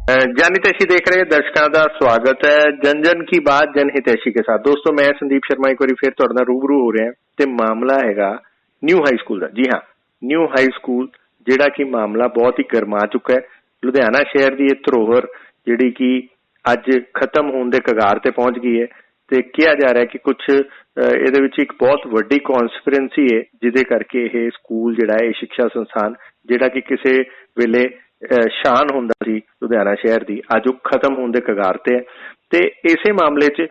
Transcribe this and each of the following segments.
जन हितैषी देख रहे दर्शकों का स्वागत है। जन जन की बात जन हितैषी के साथ। दोस्तों मैं संदीप शर्मा एक बार फिर तुहाडे नाल रूबरू हो रहे हैं ते मामला हैगा न्यू हाई स्कूल का। जी हाँ, न्यू हाई स्कूल जिहड़ा कि मामला बहुत ही गरमा चुका है। लुधियाना शहर की यह धरोहर जिहड़ी कि अज खत्म होने के कगार ते पहुंच गई है ते कहा जा रहा है कि कुछ ਇਹਦੇ ਵਿੱਚ ਇੱਕ ਬਹੁਤ ਵੱਡੀ ਕੌਨਸਪੀਰੈਂਸੀ ਹੈ ਜਿਹਦੇ ਕਰਕੇ ਇਹ ਸਕੂਲ ਜਿਹੜਾ ਹੈ, ਇਹ ਸਿੱਖਿਆ ਸੰਸਥਾਨ ਜਿਹੜਾ ਕਿ ਕਿਸੇ ਵੇਲੇ ਸ਼ਾਨ ਹੁੰਦਾ ਸੀ ਲੁਧਿਆਣਾ ਸ਼ਹਿਰ ਦੀ, ਅੱਜ ਉਹ ਖਤਮ ਹੋਣ ਦੇ ਕਗਾਰ ਤੇ ਹੈ। ਤੇ ਇਸੇ ਮਾਮਲੇ 'ਚ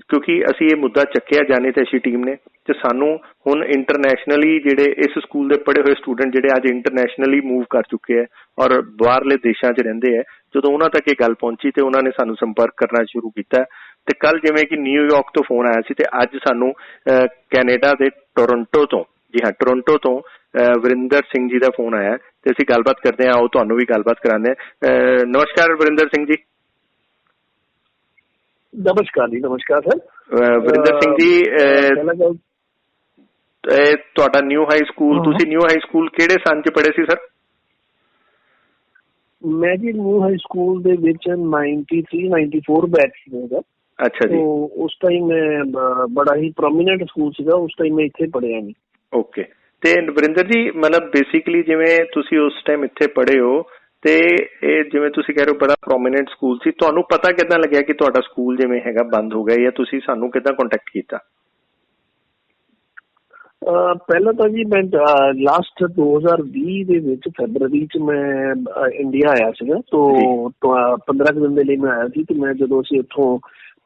ਕਿਉਂਕਿ ਅਸੀਂ ਇਹ ਮੁੱਦਾ ਚੱਕਿਆ ਜਾਣੀ ਤੇ ਅਸੀਂ ਟੀਮ ਨੇ ਤੇ ਸਾਨੂੰ ਹੁਣ ਇੰਟਰਨੈਸ਼ਨਲੀ ਜਿਹੜੇ ਇਸ ਸਕੂਲ ਦੇ ਪੜ੍ਹੇ ਹੋਏ ਸਟੂਡੈਂਟ ਜਿਹੜੇ ਅੱਜ ਇੰਟਰਨੈਸ਼ਨਲੀ ਮੂਵ ਕਰ ਚੁੱਕੇ ਹੈ ਔਰ ਬਾਹਰਲੇ ਦੇਸ਼ਾਂ 'ਚ ਰਹਿੰਦੇ ਹੈ, ਜਦੋਂ ਉਹਨਾਂ ਤੱਕ ਇਹ ਗੱਲ ਪਹੁੰਚੀ ਤੇ ਉਹਨਾਂ ਨੇ ਸਾਨੂੰ ਸੰਪਰਕ ਕਰਨਾ ਸ਼ੁਰੂ ਕੀਤਾ। ਤੇ ਕੱਲ ਜਿਵੇਂ ਕਿ ਨਿਊਯਾਰਕ ਤੋਂ ਫੋਨ ਆਇਆ ਸੀ ਤੇ ਅੱਜ ਸਾਨੂੰ ਕੈਨੇਡਾ ਦੇ ਟੋਰੰਟੋ ਤੋਂ, ਜੀ ਹਾਂ ਟੋਰੰਟੋ ਤੋਂ ਵਰਿੰਦਰ ਸਿੰਘ ਜੀ ਦਾ ਫੋਨ ਆਇਆ ਤੇ ਅਸੀਂ ਗੱਲਬਾਤ ਕਰਦੇ ਹਾਂ। ਆਓ ਤੁਹਾਨੂੰ ਵੀ ਗੱਲਬਾਤ ਕਰਾਉਂਦੇ ਹਾਂ। ਨਮਸਕਾਰ ਵਰਿੰਦਰ ਸਿੰਘ ਜੀ। ਨਮਸਕਾਰ ਜੀ। ਨਮਸਕਾਰ ਸਰ। ਵਰਿੰਦਰ ਸਿੰਘ ਜੀ, ਤੁਹਾਡਾ ਨਿਊ ਹਾਈ ਸਕੂਲ, ਤੁਸੀਂ ਨਿਊ ਹਾਈ ਸਕੂਲ ਕਿਹੜੇ ਸੰਨ 'ਚ ਪੜ੍ਹੇ ਸੀ ਸਰ? ਮੈਂ ਜੀ ਨਿਊ ਹਾਈ ਸਕੂਲ ਦੇ ਵਿੱਚ 93-94 ਬੈਚ ਸੀ ਮੇਰਾ। ਅੱਛਾ ਜੀ। ਉਸ ਟਾਈਮ ਮੈਂ ਬੜਾ ਹੀ ਪ੍ਰੋਮੀਨੈਂਟ ਸਕੂਲ ਸੀਗਾ, ਉਸ ਟਾਈਮ ਮੈਂ ਇੱਥੇ ਪੜ੍ਹਿਆ ਨਹੀਂ। ਓਕੇ। ਤੇ ਵਰਿੰਦਰ ਜੀ ਮਤਲਬ ਬੇਸਿਕਲੀ ਜਿਵੇਂ ਤੁਸੀਂ ਉਸ ਟਾਈਮ ਇੱਥੇ ਪੜ੍ਹੇ ਹੋ ਤੇ ਇਹ ਜਿਵੇਂ ਤੁਸੀਂ ਕਹਿ ਰਹੇ ਹੋ ਬੜਾ ਪ੍ਰੋਮੀਨੈਂਟ ਸਕੂਲ ਸੀ, ਤੁਹਾਨੂੰ ਪਤਾ ਕਿੱਦਾਂ ਲੱਗਿਆ ਕਿ ਤੁਹਾਡਾ ਸਕੂਲ ਜਿਵੇਂ ਹੈਗਾ ਬੰਦ ਹੋ ਗਿਆ, ਜਾਂ ਤੁਸੀਂ ਸਾਨੂੰ ਕਿੱਦਾਂ ਕੰਟੈਕਟ ਕੀਤਾ? ਪਹਿਲਾਂ ਤਾਂ ਜੀ ਮੈਂ ਲਾਸਟ 2020 ਦੇ ਵਿੱਚ ਫੈਬਰਵਰੀ 'ਚ ਮੈਂ ਇੰਡੀਆ ਆਇਆ ਸੀਗਾ। ਤੋਂ 15 ਦਿਨ ਦੇ ਲਈ ਮੈਂ ਆਇਆ ਸੀ। ਤੇ ਮੈਂ ਜਦੋਂ ਅਸੀਂ ਉੱਥੋਂ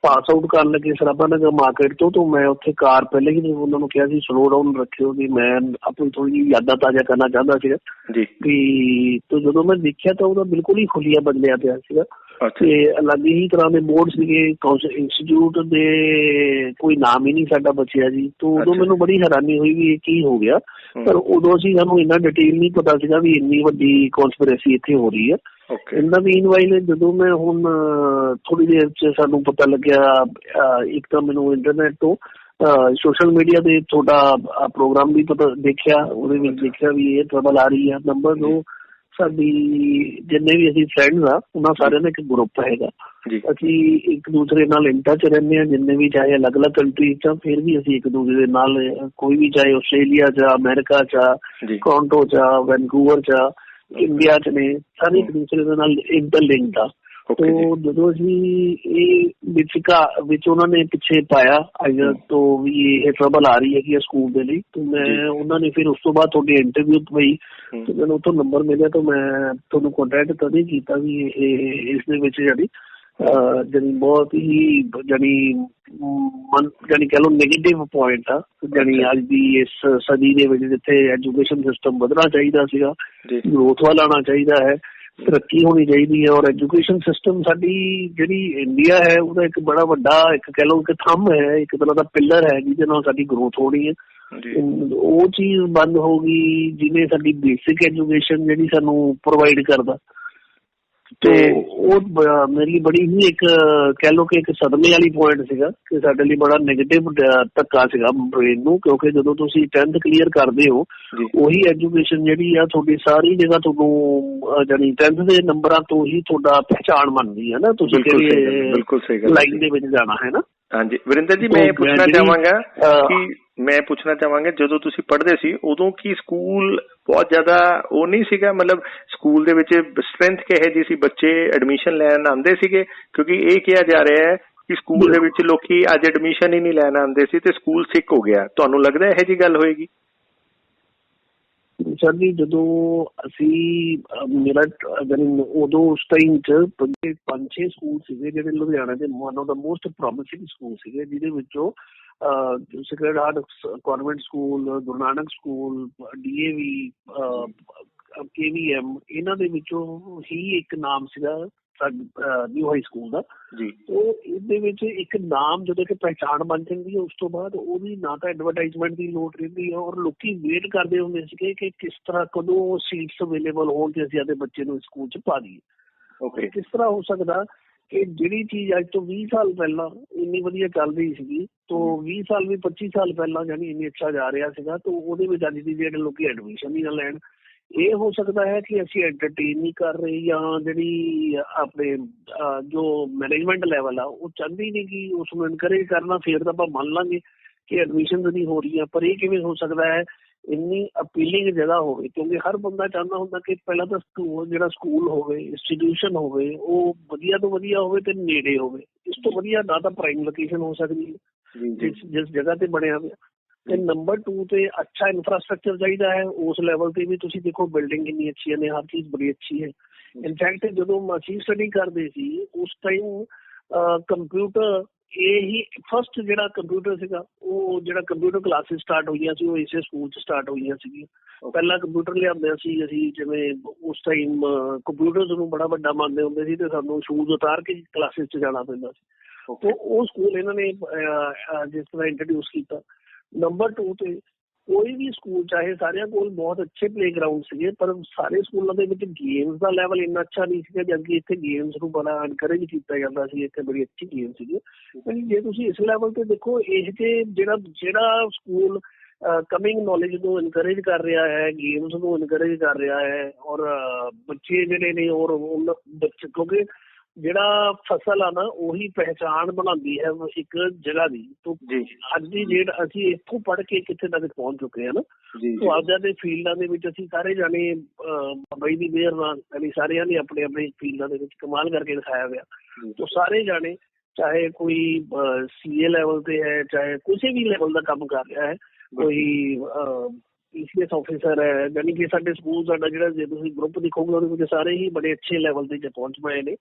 ਪਾਸ ਆਊਟ ਕਰਨ ਲੱਗੇ ਸਰਾਭਾ ਨਗਰ ਮਾਰਕੀਟ ਤੋਂ ਮੈਂ ਉੱਥੇ ਕਾਰ ਪਹਿਲੇ ਹੀ ਉਹਨਾਂ ਨੂੰ ਕਿਹਾ ਸੀ ਸਲੋ ਡਾਊਨ ਰੱਖਿਓ, ਵੀ ਮੈਂ ਆਪਣੀ ਥੋੜੀ ਜਿਹੀ ਯਾਦਾਂ ਤਾਜ਼ਾ ਕਰਨਾ ਚਾਹੁੰਦਾ ਸੀਗਾ ਵੀ। ਤੇ ਜਦੋਂ ਮੈਂ ਦੇਖਿਆ ਤਾਂ ਉਹਦਾ ਬਿਲਕੁਲ ਹੀ ਖੁੱਲੀਆ ਬਦਲਿਆ ਪਿਆ ਸੀਗਾ ਤੇ ਅਲੱਗ ਹੀ ਤਰ੍ਹਾਂ ਦੇ ਬੋਰਡ ਸੀਗੇ। ਇੰਸਟੀਚਿਊਟ ਦੇ ਕੋਈ ਨਾਮ ਹੀ ਨਹੀਂ ਸਾਡਾ ਬਚਿਆ ਜੀ। ਤੋਂ ਉਦੋਂ ਮੈਨੂੰ ਬੜੀ ਹੈਰਾਨੀ ਹੋਈ ਵੀ ਇਹ ਕੀ ਹੋ ਗਿਆ। ਪਰ ਉਦੋਂ ਸਾਨੂੰ ਇੰਨਾ ਡਿਟੇਲ ਨਹੀਂ ਪਤਾ ਸੀਗਾ ਵੀ ਇੰਨੀ ਵੱਡੀ ਕੌਨਸਪੀਰੇਸੀ ਇੱਥੇ ਹੋ ਰਹੀ ਹੈ। ਇਹਨਾਂ ਮੀਨਵਾਈਲ ਜਦੋਂ ਮੈਂ ਹੁਣ ਥੋੜੀ ਦੇਰ 'ਚ ਸਾਨੂੰ ਪਤਾ ਲੱਗਿਆ, ਇੱਕ ਤਾਂ ਮੈਨੂੰ ਇੰਟਰਨੈਟ ਤੋਂ ਸੋਸ਼ਲ ਮੀਡੀਆ ਤੇ ਤੁਹਾਡਾ ਪ੍ਰੋਗਰਾਮ ਵੀ ਪਤਾ ਦੇਖਿਆ, ਉਹਦੇ ਵਿੱਚ ਦੇਖਿਆ ਵੀ ਇਹ ਟਰਬਲ ਆ ਰਹੀ ਹੈ। ਨੰਬਰ 2, ਸਾਡੀ ਜਿੰਨੇ ਵੀ ਅਸੀਂ ਫਰੈਂਡਸ ਆ ਉਹਨਾਂ ਸਾਰਿਆਂ ਦਾ ਇੱਕ ਗਰੁੱਪ ਹੈਗਾ। ਅਸੀਂ ਇੱਕ ਦੂਸਰੇ ਨਾਲ ਇਨ ਟੱਚ ਰਹਿੰਦੇ ਹਾਂ, ਜਿੰਨੇ ਵੀ ਚਾਹੇ ਅਲੱਗ-ਅਲੱਗ ਕੰਟਰੀ 'ਚ, ਫਿਰ ਵੀ ਅਸੀਂ ਇੱਕ ਦੂਸਰੇ ਦੇ ਨਾਲ ਕੋਈ ਵੀ ਚਾਹੇ ਆਸਟ੍ਰੇਲੀਆ 'ਚ, ਅਮਰੀਕਾ 'ਚ, ਟੋਰਾਂਟੋ 'ਚ, ਵੈਨਕੂਵਰ 'ਚ, ਇੰਡੀਆ 'ਚ ਨੇ, ਸਾਰੇ ਇੱਕ ਦੂਸਰੇ ਦੇ ਨਾਲ ਇੰਟਰਲਿੰਕਡ ਆ। ਤੋ ਜਦੋਂ ਅਸੀਂ ਇਹ ਵਿੱਚ ਉਹਨਾਂ ਨੇ ਪਿੱਛੇ ਪਾਇਆ ਆਈਆ ਤੋਂ ਵੀ ਇਹ ਟਰਬਲ ਆ ਰਹੀ ਹੈਗੀ ਸਕੂਲ ਦੇ ਲਈ, ਤੇ ਮੈਂ ਉਹਨਾਂ ਨੇ ਫਿਰ ਉਸ ਤੋਂ ਬਾਅਦ ਤੁਹਾਡੀ ਇੰਟਰਵਿਊ ਪਈ ਤੇ ਮੈਨੂੰ ਉੱਥੋਂ ਨੰਬਰ ਮਿਲਿਆ ਤਾਂ ਮੈਂ ਤੁਹਾਨੂੰ ਕੰਟੈਕਟ ਤਦ ਹੀ ਕੀਤਾ ਵੀ ਇਹ ਇਸ ਦੇ ਵਿੱਚ ਜਿਹੜੀ ਬਹੁਤ ਹੀ ਜਾਣੀ ਕਹਿ ਲਓ ਨੈਗੇਟਿਵ ਪੁਆਇੰਟ ਆ ਜਾਣੀ ਅੱਜ ਦੀ ਇਸ ਸਦੀ ਦੇ ਵਿੱਚ, ਜਿੱਥੇ ਐਜੂਕੇਸ਼ਨ ਸਿਸਟਮ ਵਧਣਾ ਚਾਹੀਦਾ ਸੀਗਾ, ਗਰੋਥ ਵੱਲ ਆਉਣਾ ਚਾਹੀਦਾ ਹੈ, ਤਰੱਕੀ ਹੋਣੀ ਚਾਹੀਦੀ ਹੈ। ਔਰ ਐਜੂਕੇਸ਼ਨ ਸਿਸਟਮ ਸਾਡੀ ਜਿਹੜੀ ਇੰਡੀਆ ਹੈ ਉਹਦਾ ਇੱਕ ਬੜਾ ਵੱਡਾ ਇੱਕ ਕਹਿ ਲਓ ਇੱਕ ਥੰਮ ਹੈ, ਇੱਕ ਤਰ੍ਹਾਂ ਦਾ ਪਿੱਲਰ ਹੈ ਜਿਹਦੇ ਨਾਲ ਸਾਡੀ ਗਰੋਥ ਹੋਣੀ ਹੈ। ਉਹ ਚੀਜ਼ ਬੰਦ ਹੋ ਗਈ ਜਿਹਨੇ ਸਾਡੀ ਬੇਸਿਕ ਐਜੂਕੇਸ਼ਨ ਜਿਹੜੀ ਸਾਨੂੰ ਪ੍ਰੋਵਾਈਡ ਕਰਦਾ। ਤੇ ਉਹ ਮੇਰੇ ਲਈ ਬੜੀ ਹੀ ਇੱਕ ਕਹਿ ਲਓ ਕਿ ਇੱਕ ਸਦਮੇ ਵਾਲੀ ਪੁਆਇੰਟ ਸੀਗਾ ਕਿ ਸਾਡੇ ਲਈ ਬੜਾ ਨੈਗੇਟਿਵ ਧੱਕਾ ਸੀਗਾ ਬ੍ਰੇਨ ਨੂੰ, ਕਿਉਂਕਿ ਜਦੋਂ ਤੁਸੀਂ 10th ਕਲੀਅਰ ਕਰਦੇ ਹੋ ਉਹੀ ਐਜੂਕੇਸ਼ਨ ਜਿਹੜੀ ਆ ਤੁਹਾਡੀ ਸਾਰੀ ਜਗ੍ਹਾ ਤੁਹਾਨੂੰ ਜਾਨੀ 10th ਦੇ ਨੰਬਰਾਂ ਤੋਂ ਹੀ ਤੁਹਾਡਾ ਪਹਿਚਾਣ ਬਣਦੀ ਹੈ ਨਾ, ਤੁਸੀਂ ਕਿਹੜੀ ਲਾਈਨ ਦੇ ਵਿੱਚ ਜਾਣਾ ਹੈ ਨਾ। ਹਾਂਜੀ ਵਰਿੰਦਰ ਜੀ, ਮੈਂ ਪੁੱਛਣਾ ਚਾਹਾਂਗਾ ਜਦੋਂ ਤੁਸੀਂ ਪੜ੍ਹਦੇ ਸੀ ਉਦੋਂ ਕੀ ਸਕੂਲ ਬਹੁਤ ਜ਼ਿਆਦਾ ਉਹ ਨਹੀਂ ਸੀਗਾ, ਮਤਲਬ ਸਕੂਲ ਦੇ ਵਿੱਚ ਸਟਰੈਂਥ ਕਿਹੋ ਜਿਹੀ ਸੀ, ਬੱਚੇ ਐਡਮਿਸ਼ਨ ਲੈਣ ਆਉਂਦੇ ਸੀਗੇ? ਕਿਉਂਕਿ ਇਹ ਕਿਹਾ ਜਾ ਰਿਹਾ ਹੈ ਕਿ ਸਕੂਲ ਦੇ ਵਿੱਚ ਲੋਕੀ ਅੱਜ ਐਡਮਿਸ਼ਨ ਹੀ ਨਹੀਂ ਲੈਣ ਆਉਂਦੇ ਸੀ ਤੇ ਸਕੂਲ ਸਿੱਕ ਹੋ ਗਿਆ। ਤੁਹਾਨੂੰ ਲੱਗਦਾ ਇਹੋ ਜਿਹੀ ਗੱਲ ਹੋਏਗੀ? ਸਰ ਜੀ ਜਦੋਂ ਅਸੀਂ ਮੇਰਾ ਉਦੋਂ ਉਸ ਟਾਈਮ 'ਚ 5-6 ਸਕੂਲ ਸੀਗੇ ਜਿਹੜੇ ਲੁਧਿਆਣਾ ਦੇ one of the most promising school ਸੀਗੇ, ਜਿਹਦੇ ਵਿੱਚੋਂ sacred heart convent school, Guru Nanak school, DAV, KVM, ਇਹਨਾਂ ਦੇ ਵਿੱਚੋਂ ਹੀ ਇੱਕ ਨਾਮ ਸੀਗਾ ਨਿਊ ਹਾਈ ਸਕੂਲ ਦਾ। ਉਹ ਇਹਦੇ ਵਿੱਚ ਇੱਕ ਨਾਮ ਜਦੋਂ ਕਿ ਪਹਿਚਾਣ ਬਣ ਜਾਂਦੀ ਹੈ, ਉਸ ਤੋਂ ਬਾਅਦ ਉਹਦੀ ਨਾ ਤਾਂ ਐਡਵਰਟਾਈਜ਼ਮੈਂਟ ਦੀ ਲੋੜ ਰਹਿੰਦੀ ਹੈ ਔਰ ਲੋਕੀ ਵੇਟ ਕਰਦੇ ਹੁੰਦੇ ਸੀਗੇ ਕਿ ਕਿਸ ਤਰ੍ਹਾਂ ਕਦੋਂ ਸੀਟਸ ਅਵੇਲੇਬਲ ਹੋਣ ਤੇ ਅਸੀਂ ਆਪਣੇ ਬੱਚੇ ਨੂੰ ਸਕੂਲ 'ਚ ਪਾ ਦਈਏ। ਕਿਸ ਤਰ੍ਹਾਂ ਹੋ ਸਕਦਾ ਕਿ ਜਿਹੜੀ ਚੀਜ਼ ਅੱਜ ਤੋਂ 20 ਸਾਲ ਪਹਿਲਾਂ ਇੰਨੀ ਵਧੀਆ ਚੱਲ ਰਹੀ ਸੀਗੀ, ਤੋਂ 20 ਸਾਲ ਵੀ 25 ਸਾਲ ਪਹਿਲਾਂ ਜਾਨੀ ਇੰਨੀ ਅੱਛਾ ਜਾ ਰਿਹਾ ਸੀਗਾ, ਤਾਂ ਉਹਦੇ ਵਿੱਚ ਅੱਜ ਦੀ ਜਿਹੜੇ ਲੋਕੀ ਐਡਮਿਸ਼ਨ ਹੀ ਨਾ ਲੈਣ। ਇਹ ਹੋ ਸਕਦਾ ਹੈ ਕਿ ਅਸੀਂ ਐਂਟਰਟੇਨ ਨਹੀਂ ਕਰ ਰਹੇ, ਜਾਂ ਜਿਹੜੀ ਆਪਣੇ ਜੋ ਮੈਨੇਜਮੈਂਟ ਲੈਵਲ ਆ ਉਹ ਚਾਹੁੰਦੀ ਨਹੀਂ ਕਿ ਉਸ ਨੂੰ ਇਨਕਰੇਜ ਕਰਨਾ। ਫਿਰ ਤਾਂ ਆਪਾਂ ਮੰਨ ਲਾਂਗੇ ਕਿ ਐਡਮਿਸ਼ਨ ਨਹੀਂ ਹੋ ਰਹੀਆਂ, ਪਰ ਇਹ ਕਿਵੇਂ ਹੋ ਸਕਦਾ ਹੈ ਇੰਨੀ ਅਪੀਲਿੰਗ ਜਗ੍ਹਾ ਹੋਵੇ? ਕਿਉਂਕਿ ਹਰ ਬੰਦਾ ਚਾਹੁੰਦਾ ਹੁੰਦਾ ਕਿ ਪਹਿਲਾਂ ਤਾਂ ਜਿਹੜਾ ਸਕੂਲ ਹੋਵੇ, ਇੰਸਟੀਟਿਊਸ਼ਨ ਹੋਵੇ, ਉਹ ਵਧੀਆ ਤੋਂ ਵਧੀਆ ਹੋਵੇ ਤੇ ਨੇੜੇ ਹੋਵੇ। ਇਸ ਤੋਂ ਵਧੀਆ ਨਾ ਤਾਂ ਪ੍ਰਾਈਮ ਲੋਕੇਸ਼ਨ ਹੋ ਸਕਦੀ ਹੈ ਜਿਸ ਜਗ੍ਹਾ ਤੇ ਬਣਿਆ ਹੋਇਆ, ਤੇ ਨੰਬਰ 2 ਤੇ ਅੱਛਾ ਇਨਫਰਾਸਟਰਕਚਰ ਚਾਹੀਦਾ ਹੈ। ਉਸ ਲੈਵਲ ਤੇ ਵੀ ਤੁਸੀਂ ਦੇਖੋ ਬਿਲਡਿੰਗ ਕਿੰਨੀ ਅੱਛੀਆਂ ਨੇ, ਹਰ ਚੀਜ਼ ਬੜੀ ਅੱਛੀ ਹੈ। ਇਨਫੈਕਟ ਜਦੋਂ ਅਸੀਂ ਸਟੱਡੀ ਕਰਦੇ ਸੀ ਉਸ ਟਾਈਮ ਕੰਪਿਊਟਰ, ਇਹ ਹੀ ਫਸਟ ਜਿਹੜਾ ਕੰਪਿਊਟਰ ਸੀਗਾ, ਉਹ ਜਿਹੜਾ ਕੰਪਿਊਟਰ ਕਲਾਸਿਸ ਸਟਾਰਟ ਹੋਈਆਂ ਸੀ ਉਹ ਇਸੇ ਸਕੂਲ 'ਚ ਸਟਾਰਟ ਹੋਈਆਂ ਸੀਗੀਆਂ। ਪਹਿਲਾਂ ਕੰਪਿਊਟਰ ਲਿਆਂਦੇ ਸੀ ਅਸੀਂ, ਜਿਵੇਂ ਉਸ ਟਾਈਮ ਕੰਪਿਊਟਰ ਨੂੰ ਬੜਾ ਵੱਡਾ ਮੰਨਦੇ ਹੁੰਦੇ ਸੀ ਤੇ ਸਾਨੂੰ ਸ਼ੂਜ਼ ਉਤਾਰ ਕੇ ਕਲਾਸਿਸ 'ਚ ਜਾਣਾ ਪੈਂਦਾ ਸੀ। ਤੇ ਉਹ ਸਕੂਲ ਇਹਨਾਂ ਨੇ ਜਿਸ ਤਰ੍ਹਾਂ ਇੰਟਰੋਡਿਊਸ ਕੀਤਾ। ਨੰਬਰ 2 ਤੇ ਕੋਈ ਵੀ ਸਕੂਲ, ਚਾਹੇ ਸਾਰਿਆਂ ਕੋਲ ਬਹੁਤ ਅੱਛੇ ਪਲੇਗਰਾਊਂਡ ਸੀਗੇ, ਪਰ ਸਾਰੇ ਸਕੂਲਾਂ ਦੇ ਵਿੱਚ ਗੇਮਸ ਦਾ ਲੈਵਲ ਇੰਨਾ ਅੱਛਾ ਨਹੀਂ ਸੀਗਾ, ਜਦਕਿ ਇੱਥੇ ਗੇਮਸ ਨੂੰ ਬੜਾ ਐਨਕਰੇਜ ਕੀਤਾ ਜਾਂਦਾ ਸੀ। ਇੱਥੇ ਬੜੀ ਅੱਛੀ ਗੇਮ ਸੀਗੀ। ਜੇ ਤੁਸੀਂ ਇਸ ਲੈਵਲ ਤੇ ਦੇਖੋ, ਇਹ ਤੇ ਜਿਹੜਾ ਸਕੂਲ ਕਮਿੰਗ ਨੌਲੇਜ ਨੂੰ ਇਨਕਰੇਜ ਕਰ ਰਿਹਾ ਹੈ, ਗੇਮਸ ਨੂੰ ਇਨਕਰੇਜ ਕਰ ਰਿਹਾ ਹੈ, ਔਰ ਬੱਚੇ ਜਿਹੜੇ ਨੇ ਔਰ ਬੱਚੇ, ਕਿਉਂਕਿ ਜਿਹੜਾ ਫਸਲ ਆ ਨਾ ਉਹੀ ਪਹਿਚਾਣ ਬਣਾਉਂਦੀ ਹੈ ਇੱਕ ਜਗ੍ਹਾ ਦੀ। ਅੱਜ ਦੀ ਡੇਟ ਅਸੀਂ ਇੱਥੋਂ ਪੜ੍ਹ ਕੇ ਕਿੱਥੇ ਤੱਕ ਪਹੁੰਚ ਚੁੱਕੇ ਹਾਂ ਨਾ। ਆਪਦਿਆਂ ਦੇ ਫੀਲਡਾਂ ਦੇ ਵਿੱਚ ਅਸੀਂ ਸਾਰੇ ਜਾਣੇ ਮੁੰਬਈ ਦੀ ਮਿਹਰ ਨਾਲ ਸਾਰਿਆਂ ਨੇ ਆਪਣੇ ਆਪਣੇ ਫੀਲਡਾਂ ਦੇ ਵਿੱਚ ਕਮਾਲ ਕਰਕੇ ਦਿਖਾਇਆ ਹੋਇਆ। ਤਾਂ ਸਾਰੇ ਜਾਣੇ, ਚਾਹੇ ਕੋਈ CA ਲੈਵਲ ਤੇ ਹੈ, ਚਾਹੇ ਕਿਸੇ ਵੀ ਲੈਵਲ ਦਾ ਕੰਮ ਕਰ ਰਿਹਾ ਹੈ, ਕੋਈ PCS ਆਫਿਸਰ ਹੈ, ਯਾਨੀ ਕਿ ਸਾਡੇ ਸਕੂਲ, ਸਾਡਾ ਜਿਹੜਾ ਜੇ ਤੁਸੀਂ ਗਰੁੱਪ ਦੇਖੋਗੇ ਉਹਦੇ ਵਿੱਚ ਸਾਰੇ ਹੀ ਬੜੇ ਅੱਛੇ ਲੈਵਲ ਤੇ ਪਹੁੰਚ ਪਏ ਨੇ।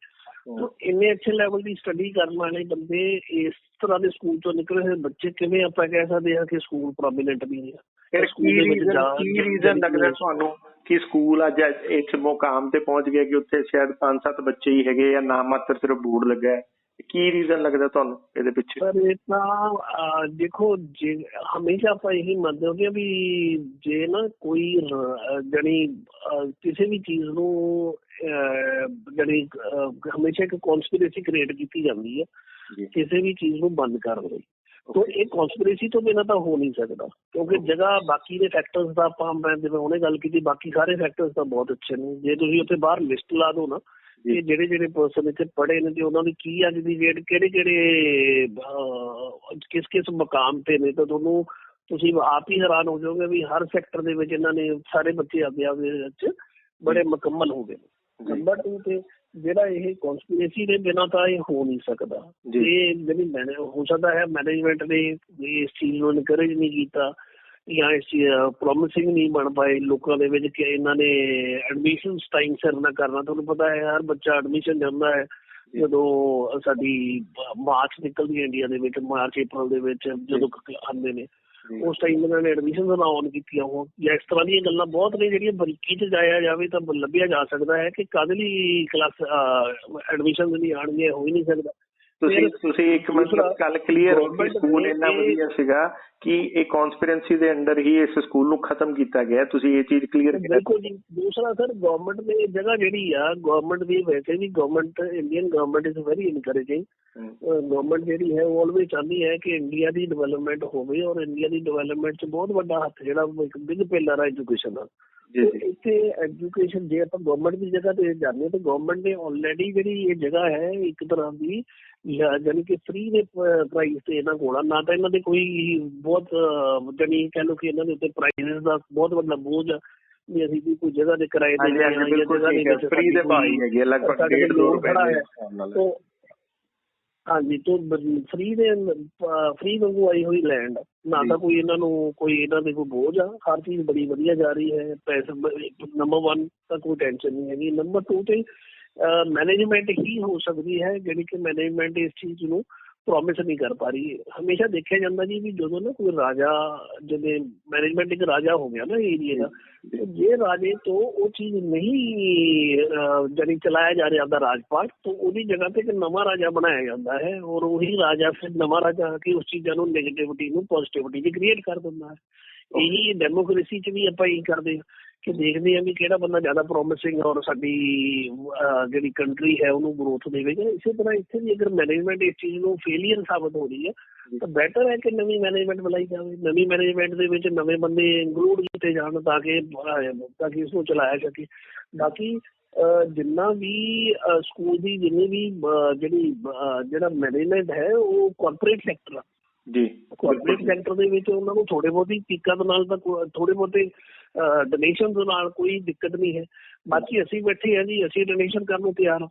ਇੰਨੇ ਅੱਛੇ ਲੈਵਲ ਦੀ ਸਟੱਡੀ ਕਰਨ ਵਾਲੇ ਬੰਦੇ ਇਸ ਤਰ੍ਹਾਂ ਦੇ ਸਕੂਲ ਤੋਂ ਨਿਕਲੇ ਹੋਏ ਬੱਚੇ, ਕਿਵੇਂ ਆਪਾਂ ਕਹਿ ਸਕਦੇ ਹਾਂ ਕਿ ਸਕੂਲ ਪ੍ਰੋਮੀਨੈਂਟ ਨਹੀਂ ਹੈ? ਕੀ ਰੀਜ਼ਨ ਲੱਗਦਾ ਤੁਹਾਨੂੰ ਕਿ ਸਕੂਲ ਅੱਜ ਇਸ ਮੁਕਾਮ ਤੇ ਪਹੁੰਚ ਗਿਆ ਕਿ ਉੱਥੇ ਸ਼ਾਇਦ 5-7 ਬੱਚੇ ਹੀ ਹੈਗੇ ਜਾਂ ਨਾ ਮਾਤਰ ਸਿਰਫ ਬੋਰਡ ਲੱਗਾ? ਕੀ ਰੀਜ਼ਨ ਲੱਗਦਾ ਤੁਹਾਨੂੰ ਇਹਦੇ ਪਿੱਛੇ? ਸਰ ਇਹ ਤਾਂ ਦੇਖੋ, ਜੇ ਹਮੇਸ਼ਾ ਆਪਾਂ ਇਹੀ ਮੰਨਦੇ ਹੋ ਕਿ ਵੀ ਜੇ ਨਾ ਕੋਈ ਜਾਣੀ ਕਿਸੇ ਵੀ ਚੀਜ਼ ਨੂੰ ਜਾਣੀ ਹਮੇਸ਼ਾ ਇੱਕ ਕੌਨਸਪੀਰੇਸੀ ਕ੍ਰੀਏਟ ਕੀਤੀ ਜਾਂਦੀ ਹੈ ਕਿਸੇ ਵੀ ਚੀਜ਼ ਨੂੰ ਬੰਦ ਕਰਨ ਲਈ। ਤਾਂ ਇਹ ਕੌਨਸਪੀਰੇਸੀ ਤੋਂ ਬਿਨਾਂ ਤਾਂ ਹੋ ਨਹੀਂ ਸਕਦਾ, ਕਿਉਂਕਿ ਜਗ੍ਹਾ ਬਾਕੀ ਦੇ ਫੈਕਟਰਸ ਦਾ ਆਪਾਂ ਜਿਵੇਂ ਉਹਨੇ ਗੱਲ ਕੀਤੀ, ਬਾਕੀ ਸਾਰੇ ਫੈਕਟਰਸ ਤਾਂ ਬਹੁਤ ਅੱਛੇ ਨੇ। ਜੇ ਤੁਸੀਂ ਉੱਥੇ ਬਾਹਰ ਲਿਸਟ ਲਾ ਦਿਓ ਨਾ ਕਿ ਜਿਹੜੇ ਪਰਸਨ ਇੱਥੇ ਪੜ੍ਹੇ ਨੇ ਤੇ ਉਹਨਾਂ ਦੀ ਕੀ ਅੱਜ ਦੀ ਡੇਟ ਕਿਹੜੇ ਕਿਸ ਮੁਕਾਮ ਤੇ ਨੇ, ਤਾਂ ਤੁਸੀਂ ਆਪ ਹੀ ਹੈਰਾਨ ਹੋ ਜਾਓਗੇ ਵੀ ਹਰ ਸੈਕਟਰ ਦੇ ਵਿੱਚ ਇਹਨਾਂ ਨੇ ਸਾਰੇ ਬੱਚੇ ਆਪਦੇ ਵਿੱਚ ਬੜੇ ਮੁਕੰਮਲ ਹੋ ਗਏ ਨੇ। ਨੰਬਰ 2 ਤੇ ਜਿਹੜਾ ਇਹ ਕੌਨਸਪੀਰੇਸੀ ਦੇ ਬਿਨਾਂ ਤਾਂ ਇਹ ਹੋ ਨਹੀਂ ਸਕਦਾ। ਇਹ ਜਿਹੜੀ ਹੋ ਸਕਦਾ ਹੈ ਮੈਨੇਜਮੈਂਟ ਨੇ ਇਸ ਚੀਜ਼ ਨੂੰ ਇਨਕਰੇਜ ਨਹੀਂ ਕੀਤਾ ਜਾਂ ਇਸ ਪ੍ਰੋਮਿਸਿੰਗ ਨਹੀਂ ਬਣ ਪਾਏ ਲੋਕਾਂ ਦੇ ਵਿੱਚ ਕਿ ਇਹਨਾਂ ਨੇ ਐਡਮਿਸ਼ਨ ਟਾਈਮ ਸਿਰ ਨਾ ਕਰਨਾ। ਤੁਹਾਨੂੰ ਪਤਾ ਹੈ ਹਰ ਬੱਚਾ ਐਡਮਿਸ਼ਨ ਜਾਂਦਾ ਹੈ ਜਦੋਂ ਸਾਡੀ ਮਾਰਚ ਨਿਕਲਦੀ ਹੈ ਇੰਡੀਆ ਦੇ ਵਿੱਚ, ਮਾਰਚ ਅਪ੍ਰੈਲ ਦੇ ਵਿੱਚ ਜਦੋਂ ਆਉਂਦੇ ਨੇ, ਉਸ ਟਾਈਮ ਇਹਨਾਂ ਨੇ ਐਡਮਿਸ਼ਨ ਔਨ ਕੀਤੀਆਂ ਹੋਣ ਜਾਂ ਇਸ ਤਰ੍ਹਾਂ ਦੀਆਂ ਗੱਲਾਂ ਬਹੁਤ ਨੇ ਜਿਹੜੀਆਂ ਬਰੀਕੀ 'ਚ ਜਾਇਆ ਜਾਵੇ ਤਾਂ ਲੱਭਿਆ ਜਾ ਸਕਦਾ ਹੈ ਕਿ ਕਦ ਲਈ ਕਲਾਸ ਐਡਮਿਸ਼ਨ ਨਹੀਂ ਆਉਣਗੀਆਂ, ਹੋ ਹੀ ਨਹੀਂ ਸਕਦਾ। ਤੁਸੀਂ ਇੱਕ ਮਤਲਬ ਗੱਲ ਕਲੀਅਰ ਹੋ ਕਿ ਸਕੂਲ ਇੰਨਾ ਵਧੀਆ ਸੀਗਾ ਕਿ ਇਹ ਕੌਨਸਪੀਰੈਂਸੀ ਦੇ ਅੰਡਰ ਹੀ ਇਸ ਸਕੂਲ ਨੂੰ ਖਤਮ ਕੀਤਾ ਗਿਆ, ਤੁਸੀਂ ਇਹ ਚੀਜ਼ ਕਲੀਅਰ ਕੀਤੀ? ਬਿਲਕੁਲ ਜੀ। ਦੂਸਰਾ ਸਰ, ਗਵਰਨਮੈਂਟ ਦੀ ਜਗ੍ਹਾ ਜਿਹੜੀ ਆ, ਗਵਰਨਮੈਂਟ ਦੀ ਵੈਸੇ ਵੀ government, Indian government is very encouraging. Government ਜਿਹੜੀ ਹੈ ਉਹ ਆਲਵੇਜ਼ ਚਾਹੁੰਦੀ ਹੈ ਕਿ ਇੰਡੀਆ ਦੀ ਡਿਵੈਲਪਮੈਂਟ ਹੋਵੇ, ਔਰ ਇੰਡੀਆ ਦੀ ਡਿਵੈਲਪਮੈਂਟ 'ਚ ਬਹੁਤ ਵੱਡਾ ਹੱਥ ਜਿਹੜਾ ਇੱਕ ਬਿਗ ਪਿਲਰ ਆ ਐਜੂਕੇਸ਼ਨ ਦਾ। ਇੱਥੇ ਐਜੂਕੇਸ਼ਨ ਜੇ ਆਪਾਂ ਗਵਰਨਮੈਂਟ ਦੀ ਜਗ੍ਹਾ ਤੇ ਜਾਂਦੇ ਤਾਂ ਗਵਰਨਮੈਂਟ ਨੇ ਆਲਰੇਡੀ ਜਿਹੜੀ ਇਹ ਜਗ੍ਹਾ ਹੈ ਇੱਕ ਤਰ੍ਹਾਂ ਦੀ ਜਾਨੀ ਕਿ ਫ੍ਰੀ ਦੇ ਪ੍ਰਾਈਸ ਤੇ ਇਹਨਾਂ ਕੋਲ, ਨਾ ਤਾਂ ਇਹਨਾਂ ਦੇ ਕੋਈ ਬਹੁਤ ਜਾਨੀ ਕਹਿ ਲਓ ਕਿ ਇਹਨਾਂ ਦੇ ਉੱਤੇ ਪ੍ਰਾਈਸਿਸ ਦਾ ਬਹੁਤ ਵੱਡਾ ਬੋਝ ਆ ਵੀ ਅਸੀਂ ਵੀ ਕੋਈ ਜਗ੍ਹਾ ਦੇ ਕਿਰਾਏ ਤੇ ਜਗ੍ਹਾ ਦੇ ਵਿੱਚ ਫ੍ਰੀ ਦੇ ਭਾਅ ਹੀ ਹੈਗੇ ਲਗਭਗ 1.5 ਰੁਪਏ। ਹਾਂਜੀ, ਤੋਂ ਫ੍ਰੀ ਵਾਂਗੂ ਆਈ ਹੋਈ ਲੈਂਡ, ਨਾ ਤਾਂ ਕੋਈ ਇਹਨਾਂ ਨੂੰ ਕੋਈ ਇਹਨਾਂ ਦੇ ਕੋਈ ਬੋਝ ਆ, ਹਰ ਚੀਜ਼ ਬੜੀ ਵਧੀਆ ਜਾ ਰਹੀ ਹੈ। ਪੈਸੇ ਨੰਬਰ 1 ਤਾਂ ਕੋਈ ਟੈਨਸ਼ਨ ਨਹੀਂ ਹੈਗੀ। ਨੰਬਰ 2 ਤੇ ਮੈਨੇਜਮੈਂਟ ਹੀ ਹੋ ਸਕਦੀ ਹੈ ਜਿਹੜੀ ਕਿ ਮੈਨੇਜਮੈਂਟ ਇਸ ਚੀਜ਼ ਨੂੰ ਪ੍ਰੋਮਿਸ ਨਹੀਂ ਕਰ ਪਾ ਰਹੀ। ਹਮੇਸ਼ਾ ਦੇਖਿਆ ਜਾਂਦਾ ਜੀ ਵੀ ਜਦੋਂ ਨਾ ਕੋਈ ਰਾਜਾ, ਜਿਵੇਂ ਮੈਨੇਜਮੈਂਟ ਇੱਕ ਰਾਜਾ ਹੋ ਗਿਆ ਨਾ ਏਰੀਏ ਦਾ, ਜੇ ਰਾਜੇ ਤੋਂ ਉਹ ਚੀਜ਼ ਨਹੀਂ ਜਾਨੀ ਚਲਾਇਆ ਜਾ ਰਿਹਾ ਆਪਦਾ ਰਾਜਪਾਟ, ਤਾਂ ਉਹਦੀ ਜਗ੍ਹਾ ਤੇ ਇੱਕ ਨਵਾਂ ਰਾਜਾ ਬਣਾਇਆ ਜਾਂਦਾ ਹੈ, ਔਰ ਉਹੀ ਰਾਜਾ ਫਿਰ ਨਵਾਂ ਰਾਜਾ ਆ ਕੇ ਉਸ ਚੀਜ਼ਾਂ ਨੂੰ ਨੈਗੇਟਿਵਿਟੀ ਨੂੰ ਪੋਜ਼ਿਟਿਵਿਟੀ 'ਚ ਕ੍ਰੀਏਟ ਕਰ ਦਿੰਦਾ ਹੈ। ਇਹੀ ਡੈਮੋਕ੍ਰੇਸੀ 'ਚ ਵੀ ਆਪਾਂ ਇਹੀ ਕਰਦੇ ਹਾਂ ਕਿ ਦੇਖਦੇ ਹਾਂ ਵੀ ਕਿਹੜਾ ਬੰਦਾ ਜ਼ਿਆਦਾ ਪ੍ਰੋਮਿਸਿੰਗ ਔਰ ਸਾਡੀ ਜਿਹੜੀ ਕੰਟਰੀ ਹੈ ਉਹਨੂੰ ਗਰੋਥ ਦੇਵੇਗਾ। ਇਸੇ ਤਰ੍ਹਾਂ ਇੱਥੇ ਵੀ ਅਗਰ ਮੈਨੇਜਮੈਂਟ ਇਸ ਚੀਜ਼ ਨੂੰ ਫੇਲੀਅਰ ਸਾਬਤ ਹੋ ਰਹੀ ਹੈ ਤਾਂ ਬੈਟਰ ਹੈ ਕਿ ਨਵੀਂ ਮੈਨੇਜਮੈਂਟ ਬੁਲਾਈ ਜਾਵੇ। ਨਵੀਂ ਮੈਨੇਜਮੈਂਟ ਦੇ ਵਿੱਚ ਨਵੇਂ ਬੰਦੇ ਇੰਕਲੂਡ ਕੀਤੇ ਜਾਣ ਤਾਂ ਕਿ ਇਸ ਨੂੰ ਚਲਾਇਆ ਸਕੇ। ਬਾਕੀ ਜਿੰਨਾ ਵੀ ਸਕੂਲ ਦੀ ਜਿੰਨੀ ਵੀ ਜਿਹੜਾ ਮੈਨੇਜਮੈਂਟ ਹੈ ਉਹ ਕਾਰਪੋਰੇਟ ਸੈਕਟਰ ਆ ਜੀ। ਕਾਰਪੋਰੇਟ ਸੈਕਟਰ ਦੇ ਵਿੱਚ ਉਹਨਾਂ ਨੂੰ ਥੋੜੇ ਬਹੁਤੀ ਟੀਕਾ ਦੇ ਨਾਲ ਤਾਂ ਥੋੜੇ ਬਹੁਤੇ ਡੋਨੇਸ਼ਨ ਦੇ ਨਾਲ ਕੋਈ ਦਿੱਕਤ ਨਹੀਂ ਹੈ। ਬਾਕੀ ਅਸੀਂ ਬੈਠੇ ਹਾਂ ਜੀ, ਅਸੀਂ ਡੋਨੇਸ਼ਨ ਕਰਨ ਨੂੰ ਤਿਆਰ ਹਾਂ।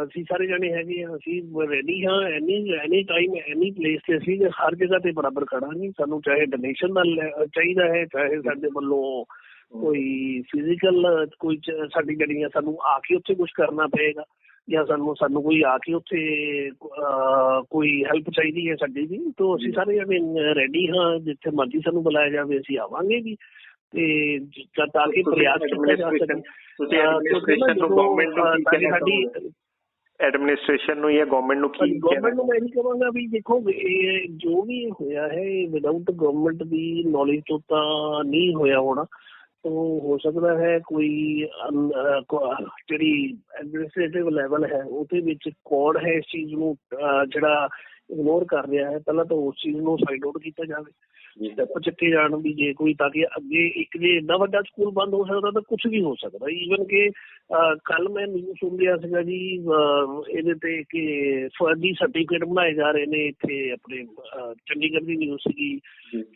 ਅਸੀਂ ਸਾਰੇ ਜਾਣੇ ਹੈਗੇ ਆ, ਅਸੀਂ ਰੈਡੀ ਹਾਂ ਐਨੀ ਟਾਈਮ ਐਨੀ ਪਲੇਸ ਤੇ ਅਸੀਂ ਹਰ ਜਗ੍ਹਾ ਤੇ ਬਰਾਬਰ ਖੜਾਂਗੇ। ਸਾਨੂੰ ਚਾਹੇ ਡੋਨੇਸ਼ਨ ਨਾਲ ਚਾਹੀਦਾ ਹੈ, ਚਾਹੇ ਸਾਡੇ ਵੱਲੋਂ ਕੋਈ ਫਿਜ਼ੀਕਲ ਕੋਈ ਸਾਡੀ ਜਿਹੜੀਆਂ ਸਾਨੂੰ ਆ ਕੇ ਉੱਥੇ ਕੁਛ ਕਰਨਾ ਪਏਗਾ ਜਾਂ ਸਾਨੂੰ ਕੋਈ ਆ ਕੇ ਉੱਥੇ ਕੋਈ ਹੈਲਪ ਚਾਹੀਦੀ ਹੈ ਸਾਡੀ ਵੀ, ਤਾਂ ਅਸੀਂ ਸਾਰੇ ਜਾਣੇ ਰੈਡੀ ਹਾਂ। ਜਿੱਥੇ ਮਰਜ਼ੀ ਸਾਨੂੰ ਬੁਲਾਇਆ ਜਾਵੇ ਅਸੀਂ ਆਵਾਂਗੇ ਵੀ ਤੇ ਤਾਂ ਕਿ ਪ੍ਰਯਾਸ ਕੀਤਾ ਜਾ ਸਕੇ। ਐਡਮਿਨਿਸਟ੍ਰੇਸ਼ਨ ਨੂੰ ਜਾਂ ਗਵਰਨਮੈਂਟ ਨੂੰ ਕੀ ਗਵਰਨਮੈਂਟ ਨੂੰ ਮੈਂ ਇਹੀ ਕਹਾਂਗਾ ਵੀ ਦੇਖੋ ਇਹ ਜੋ ਵੀ ਹੋਇਆ ਹੈ ਵਿਦਆਊਟ ਗਵਰਨਮੈਂਟ ਦੀ ਨੌਲੇਜ ਤੋਂ ਤਾਂ ਨਹੀਂ ਹੋਇਆ ਹੋਣਾ। ਹੋ ਸਕਦਾ ਹੈ ਕੋਈ ਜਿਹੜੀ ਐਡਮਿਨਿਸਟ੍ਰੇਟਿਵ ਲੈਵਲ ਹੈ ਉਹਦੇ ਵਿੱਚ ਕੌਣ ਹੈ ਇਸ ਚੀਜ਼ ਨੂੰ ਜਿਹੜਾ ਇਗਨੋਰ ਕਰ ਰਿਹਾ ਹੈ। ਪਹਿਲਾਂ ਤਾਂ ਉਸ ਚੀਜ਼ ਨੂੰ ਸਾਈਡ ਆਊਟ ਕੀਤਾ ਜਾਵੇ, ਸਟੈਪ ਚੱਕੇ ਜਾਣ ਵੀ ਜੇ ਕੋਈ, ਤਾਂ ਕਿ ਅੱਗੇ ਜੇ ਇੰਨਾ ਵੱਡਾ ਸਕੂਲ ਬੰਦ ਹੋ ਸਕਦਾ ਤਾਂ ਕੁਛ ਵੀ ਹੋ ਸਕਦਾ। ਈਵਨ ਕਿ ਕੱਲ ਮੈਂ ਨਿਊਜ਼ ਸੁਣ ਰਿਹਾ ਸੀਗਾ ਜੀ ਇਹਦੇ ਤੇ ਕਿ ਫਰਜ਼ੀ ਸਰਟੀਫਿਕੇਟ ਬਣਾਏ ਜਾ ਰਹੇ ਨੇ ਇੱਥੇ ਆਪਣੇ ਚੰਡੀਗੜ੍ਹ ਦੀ ਨਿਊਜ਼ ਸੀਗੀ